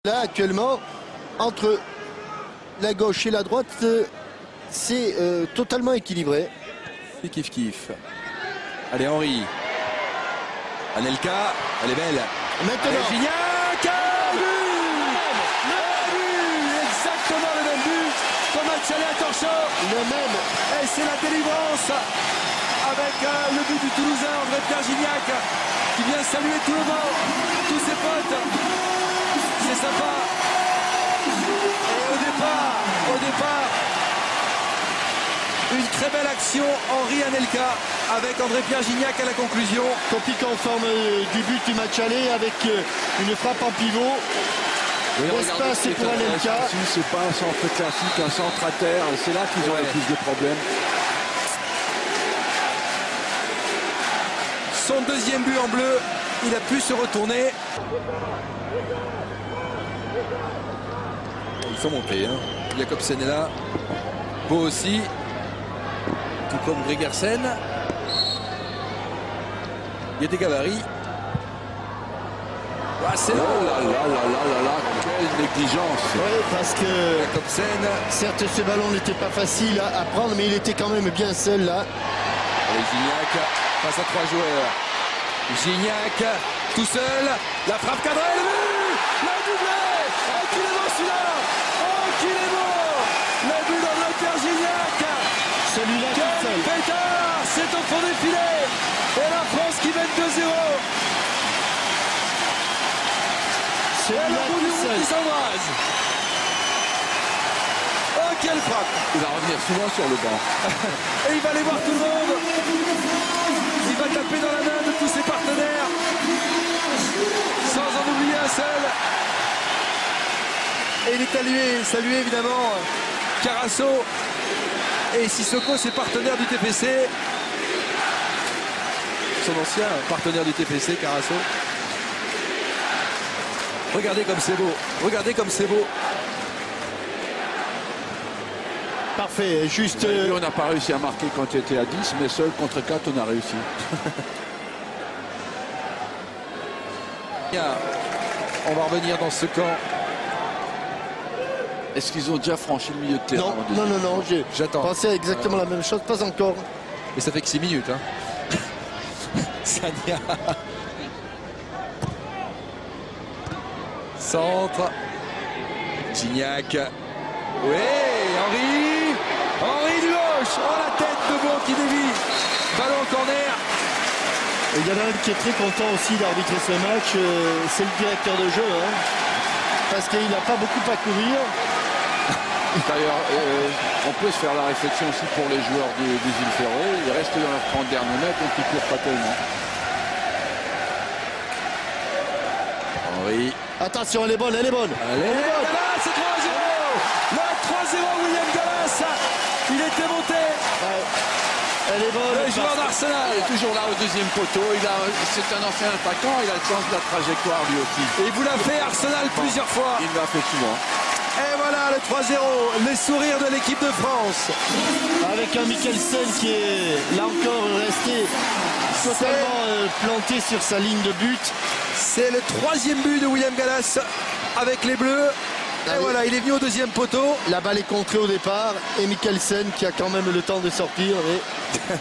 Là, actuellement, entre la gauche et la droite, c'est totalement équilibré. C'est kiff-kiff. Allez, Henri. Anelka, elle est belle. Maintenant, allez, Gignac, le but, exactement le même but qu'au match aller à Torchon. le même. Et c'est la délivrance avec le but du Toulousain, André-Pierre Gignac, qui vient saluer tout le monde, tous ses potes. C'est sympa. Et au départ, une très belle action, Henri Anelka, avec André-Pierre Gignac à la conclusion. Compliqué en forme du but du match aller avec une frappe en pivot. L'espace c'est pour Anelka. C'est pas un centre classique, un centre à terre. C'est là qu'ils ont le plus de problèmes. Son deuxième but en bleu, il a pu se retourner. Ils sont montés, hein. Jacobsen est là. Beau aussi. Tout comme Gregersen. Il y a des gabarits. Ah, c'est là. Oh là là là là là, quelle négligence. Oui, parce que Jacobsen. certes ce ballon n'était pas facile à prendre, mais il était quand même bien seul là. Et Gignac face à trois joueurs. Gignac tout seul. La frappe cadrée. Le but. La doublée. Oh, qu'il est beau celui-là. Oh, qu'il est beau. Le but d'André-Pierre Gignac. Celui-là tout Quel seul. pétard. C'est au fond des filets. Et la France qui mène 2-0. Et Celui-là le bout du tout monde seul. qui s'embrase. Oh, quelle frappe. Il va revenir souvent sur le banc. Et il va aller voir tout le monde. Il va taper dans la main de tous ses partenaires. Sans en oublier un seul. Et il est salué évidemment Carasso et Sissoko, ses partenaires du TFC. Son ancien partenaire du TFC, Carasso. Regardez comme c'est beau. Regardez comme c'est beau. Parfait, juste. On n'a pas réussi à marquer quand il était à 10, mais seul contre 4, on a réussi. Bien. On va revenir dans ce camp. Est-ce qu'ils ont déjà franchi le milieu de terrain? Non, j'ai J'attends. pensé à exactement la même chose, pas encore. Et ça fait que 6 minutes. Hein. Sagna. Centre. Gignac. Oui, Henri. Henri du gauche. Oh, la tête de Beau qui dévie. Ballon au corner. Et il y en a un qui est très content aussi d'arbitrer ce match, c'est le directeur de jeu. Hein, parce qu'il n'a pas beaucoup à courir. D'ailleurs, on peut se faire la réflexion aussi pour les joueurs des îles Féroé. Ils restent dans leurs 30 derniers mètres, donc ils ne courent pas tellement. Henri. Attention, elle est bonne, elle est bonne. Allez, Gallas, c'est 3-0. Là, 3-0, William Gallas. Il était monté. Ouais. Elle est bonne. Le joueur d'Arsenal. Il est toujours là au deuxième poteau. C'est un ancien attaquant, il a le sens de la trajectoire lui aussi. Et il vous l'a fait Arsenal plusieurs fois. Il l'a fait souvent. Et voilà le 3-0, les sourires de l'équipe de France. Avec un Mikkelsen qui est là encore resté totalement planté sur sa ligne de but. C'est le troisième but de William Gallas avec les Bleus. Et voilà, il est venu au deuxième poteau. La balle est contrée au départ et Mikkelsen qui a quand même le temps de sortir, mais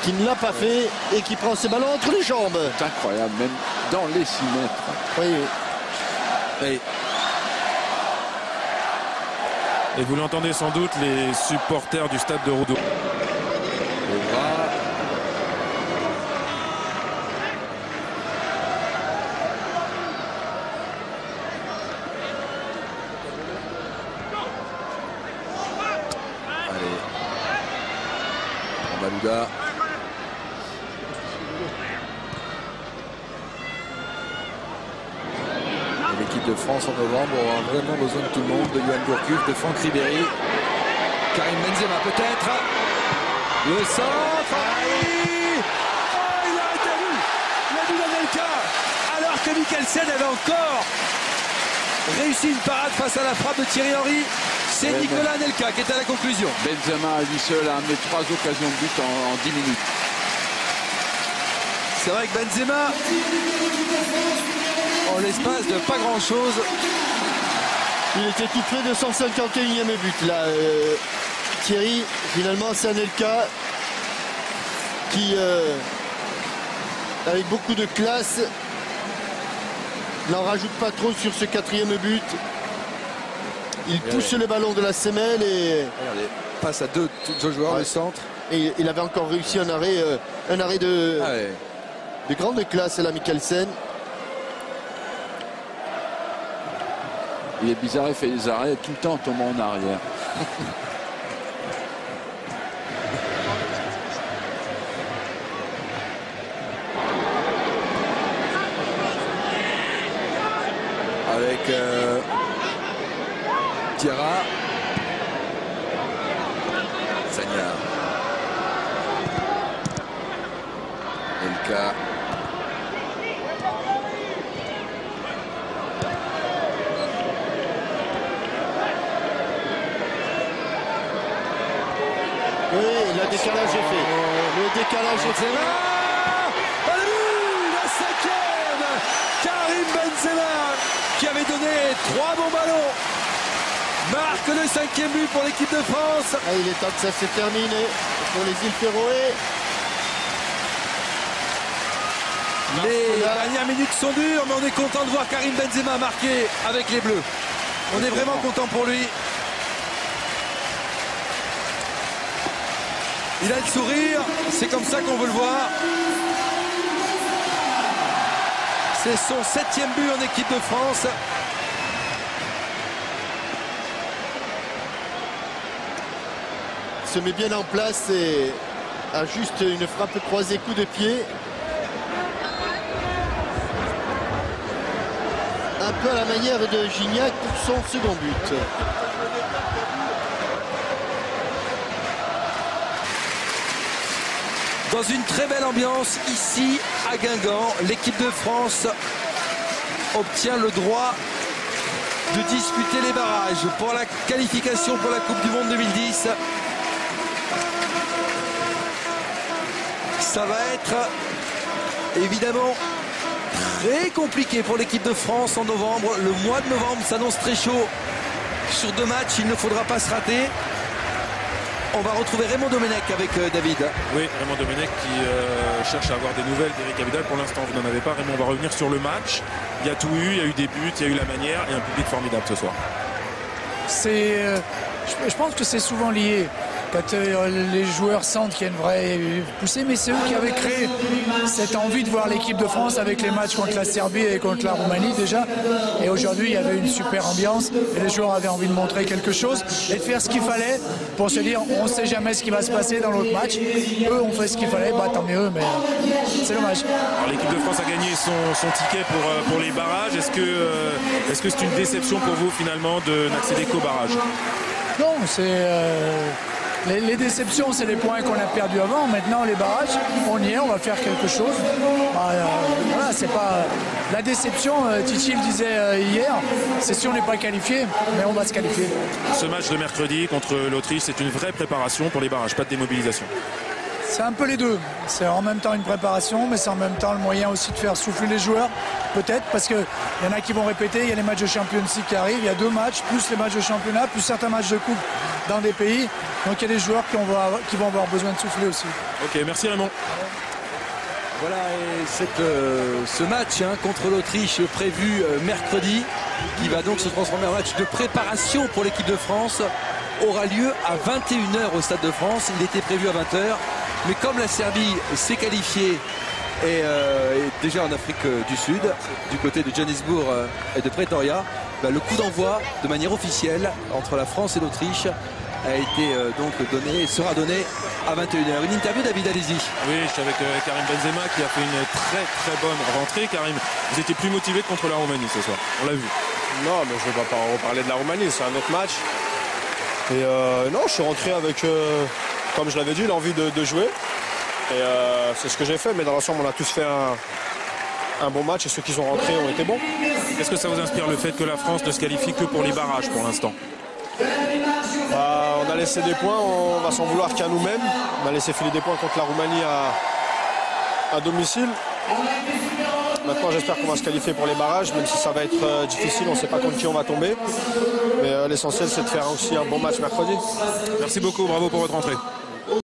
qui ne l'a pas fait et qui prend ce ballon entre les jambes. C'est incroyable, même dans les 6 mètres. Oui. Oui. Et vous l'entendez sans doute, les supporters du stade de Roudour. Le bras. Allez. Malouda. L'équipe de France en novembre aura vraiment besoin de tout le monde, de Yoann Gourcuff, de Franck Ribéry, Karim Benzema peut-être. Le centre, il a été vu, le but d'Anelka, alors que Mikkelsen avait encore réussi une parade face à la frappe de Thierry Henry. C'est Nicolas Anelka qui est à la conclusion. Benzema à lui seul a amené 3 occasions de but en 10 minutes. C'est vrai que Benzema, en l'espace de pas grand-chose. Il était tout près de son 51e but là. Thierry, finalement c'est Anelka qui avec beaucoup de classe n'en rajoute pas trop sur ce 4e but. Il pousse le ballon de la semelle et regardez, passe à deux joueurs du centre. Et il avait encore réussi un arrêt de grande classe là, Mikkelsen. Il est bizarre, il fait des arrêts tout le temps en tombant en arrière. Avec Diarra. Sagna. Elka. Oui, le décalage est fait. Le décalage est fait. La 5e, Karim Benzema, qui avait donné 3 bons ballons, marque le 5e but pour l'équipe de France. Ah, il est temps que ça se termine pour les îles Féroé. Les dernières minutes sont dures, mais on est content de voir Karim Benzema marquer avec les Bleus. On est vraiment content pour lui. Il a le sourire, c'est comme ça qu'on veut le voir. C'est son 7e but en équipe de France. Il se met bien en place et a juste une frappe croisée coup de pied. Un peu à la manière de Gignac pour son second but. Dans une très belle ambiance ici à Guingamp, l'équipe de France obtient le droit de disputer les barrages pour la qualification pour la Coupe du Monde 2010. Ça va être évidemment très compliqué pour l'équipe de France en novembre. Le mois de novembre s'annonce très chaud. Sur 2 matchs, il ne faudra pas se rater. On va retrouver Raymond Domenech avec David. Oui, Raymond Domenech qui cherche à avoir des nouvelles d'Eric Abidal. Pour l'instant, vous n'en avez pas. Raymond, on va revenir sur le match. Il y a tout eu, il y a eu des buts, il y a eu la manière et un public formidable ce soir. Je pense que c'est souvent lié. Quand les joueurs sentent qu'il y a une vraie poussée, mais c'est eux qui avaient créé cette envie de voir l'équipe de France avec les matchs contre la Serbie et contre la Roumanie déjà. Et aujourd'hui, il y avait une super ambiance et les joueurs avaient envie de montrer quelque chose et de faire ce qu'il fallait pour se dire on ne sait jamais ce qui va se passer dans l'autre match. Eux ont fait ce qu'il fallait, bah, tant mieux, mais c'est dommage. Alors l'équipe de France a gagné son ticket pour les barrages. Est-ce que c'est une déception pour vous finalement de n'accéder qu'aux barrages? Non, c'est... Les déceptions, c'est les points qu'on a perdus avant. Maintenant, les barrages, on y est, on va faire quelque chose. Voilà, c'est pas... La déception, Titi le disait hier, c'est si on n'est pas qualifié, mais on va se qualifier. Ce match de mercredi contre l'Autriche, c'est une vraie préparation pour les barrages, pas de démobilisation. C'est un peu les deux. C'est en même temps une préparation, mais c'est en même temps le moyen aussi de faire souffler les joueurs. Peut-être, parce qu'il y en a qui vont répéter, il y a les matchs de Champions League qui arrivent, il y a 2 matchs, plus les matchs de championnat, plus certains matchs de coupe dans des pays. Donc il y a des joueurs qui vont avoir besoin de souffler aussi. Ok, merci Raymond. Voilà, et ce match contre l'Autriche prévu mercredi, qui va donc se transformer en match de préparation pour l'équipe de France, aura lieu à 21h au Stade de France. Il était prévu à 20h. Mais comme la Serbie s'est qualifiée et est déjà en Afrique du Sud, du côté de Johannesburg et de Pretoria, le coup d'envoi de manière officielle entre la France et l'Autriche a été donc donné et sera donné à 21h. Une interview David, allez-y. Oui, je suis avec Karim Benzema qui a fait une très très bonne rentrée. Karim, vous étiez plus motivé que contre la Roumanie ce soir, on l'a vu. Non, mais je ne vais pas reparler de la Roumanie, c'est un autre match. Et non, je suis rentré avec, comme je l'avais dit, l'envie de jouer. Et c'est ce que j'ai fait, mais dans l'ensemble, on a tous fait un bon match et ceux qui sont rentrés ont été bons. Est-ce que ça vous inspire le fait que la France ne se qualifie que pour les barrages pour l'instant? On a laissé des points, on va s'en vouloir qu'à nous-mêmes. On a laissé filer des points contre la Roumanie à domicile. Maintenant, j'espère qu'on va se qualifier pour les barrages, même si ça va être difficile. On ne sait pas contre qui on va tomber. Mais l'essentiel, c'est de faire aussi un bon match mercredi. Merci beaucoup, bravo pour votre entrée.